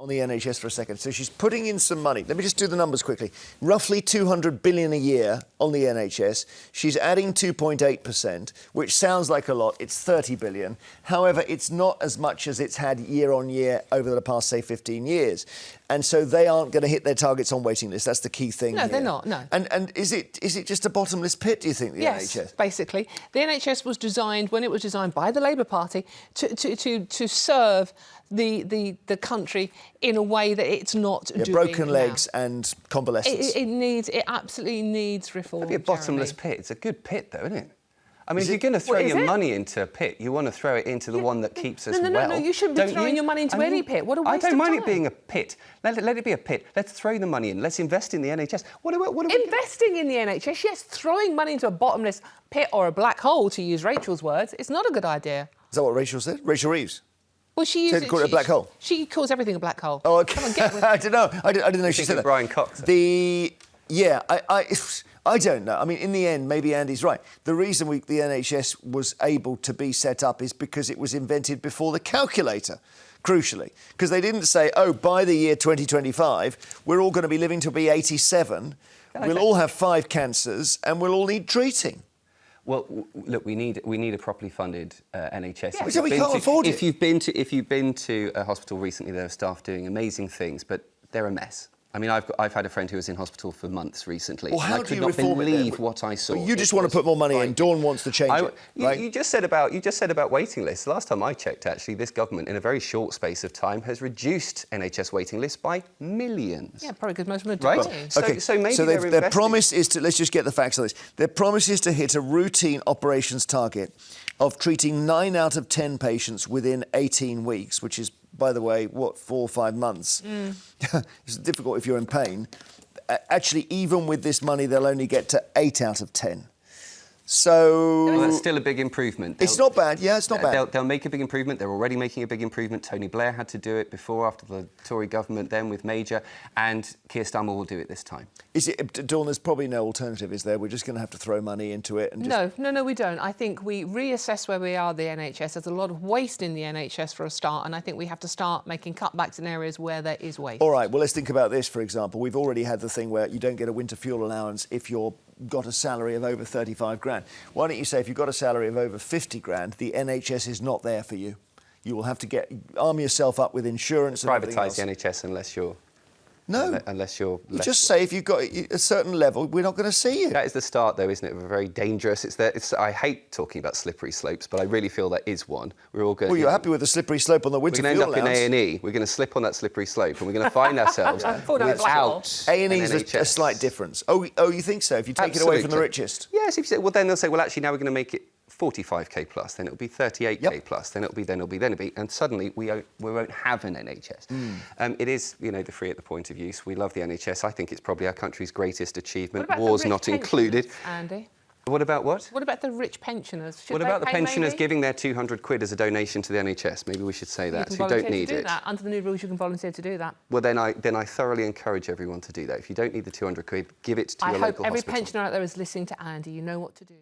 On the NHS for a second. So she's putting in some money. Let me just do the numbers quickly. Roughly 200 billion a year on the NHS. She's adding 2.8%, which sounds like a lot. It's 30 billion. However, it's not as much as it's had year on year over the past, say, 15 years. And so they aren't going to hit their targets on waiting lists. That's the key thing. No, here. they're not, no. And is it just a bottomless pit, do you think, the NHS? Yes, basically. The NHS was designed, when it was designed by the Labour Party, to serve the country in a way that it's not doing broken now. legs and convalescence. It absolutely needs reform. It'd be a bottomless pit. It's a good pit, though, isn't it? I mean, if you're going to throw your money into a pit, you want to throw it into the one that keeps us well. No, you shouldn't be throwing your money into any pit. What a waste of time. I don't mind it being a pit. Let it be a pit. Let's throw the money in. Let's invest in the NHS. Investing in the NHS, yes. Throwing money into a bottomless pit or a black hole, to use Rachel's words, it's not a good idea. Is that what Rachel said? Rachel Reeves? Well, she said call it a black hole. She calls everything a black hole. Oh, okay. Come on, get with I don't know. I didn't know she said that. Brian Cox. I don't know. I mean, in the end, maybe Andy's right. The reason the NHS was able to be set up is because it was invented before the calculator, crucially. Because they didn't say, oh, by the year 2025, we're all going to be living to be 87, we'll all have 5 cancers, and we'll all need treating. Well, look, we need a properly funded NHS. Yeah. So we can't afford it. If you've been to a hospital recently, there are staff doing amazing things, but they're a mess. I mean, I've had a friend who was in hospital for months recently. Well, how and I do could you not reform it believe then? what I saw. Well, you just want to put more money in. Dawn wants to change it. Right? You just said about waiting lists. Last time I checked, actually, this government, in a very short space of time, has reduced NHS waiting lists by millions. Yeah, probably because most of them are dying. Right? So maybe their promise is to, let's just get the facts on this. Their promise is to hit a routine operations target of treating 9 out of 10 patients within 18 weeks, which is, by the way, 4 or 5 months. It's difficult if you're in pain. Actually, even with this money, they'll only get to 8 out of 10. So... Well, that's still a big improvement. It's not bad, yeah, it's not bad. They'll make a big improvement. They're already making a big improvement. Tony Blair had to do it before, after the Tory government, then with Major, and Keir Starmer will do it this time. Dawn, there's probably no alternative, is there? We're just going to have to throw money into it and just... No, we don't. I think we reassess where we are, the NHS. There's a lot of waste in the NHS for a start, and I think we have to start making cutbacks in areas where there is waste. All right, well, let's think about this, for example. We've already had the thing where you don't get a winter fuel allowance if you've got a salary of over 35 grand. Why don't you say if you've got a salary of over 50 grand, the NHS is not there for you. You will have to arm yourself up with insurance and everything else. Privatise the NHS unless you're... No. Unless you're... You just say if you've got a certain level, we're not going to see you. That is the start, though, isn't it? Of a very dangerous... I hate talking about slippery slopes, but I really feel that is one. We're all going... Well, you're happy with the slippery slope on the winter fuel allowance. We're going to end up in A&E. We're going to slip on that slippery slope, and we're going to find ourselves without... A&E is a slight difference. Oh, you think so? If you take it away from the richest? Yes, if you say... Well, then they'll say, well, actually, now we're going to make it 45k plus, then it'll be 38k plus, then it'll be, and suddenly we won't have an NHS. It is, the free at the point of use. We love the NHS. I think it's probably our country's greatest achievement. Wars not included. Andy? What about what? What about the rich pensioners? What about the pensioners giving their 200 quid as a donation to the NHS? Maybe we should say that, who don't need it. Under the new rules, you can volunteer to do that. Well, then I thoroughly encourage everyone to do that. If you don't need the 200 quid, give it to your local hospital. I hope every pensioner out there is listening to Andy. You know what to do.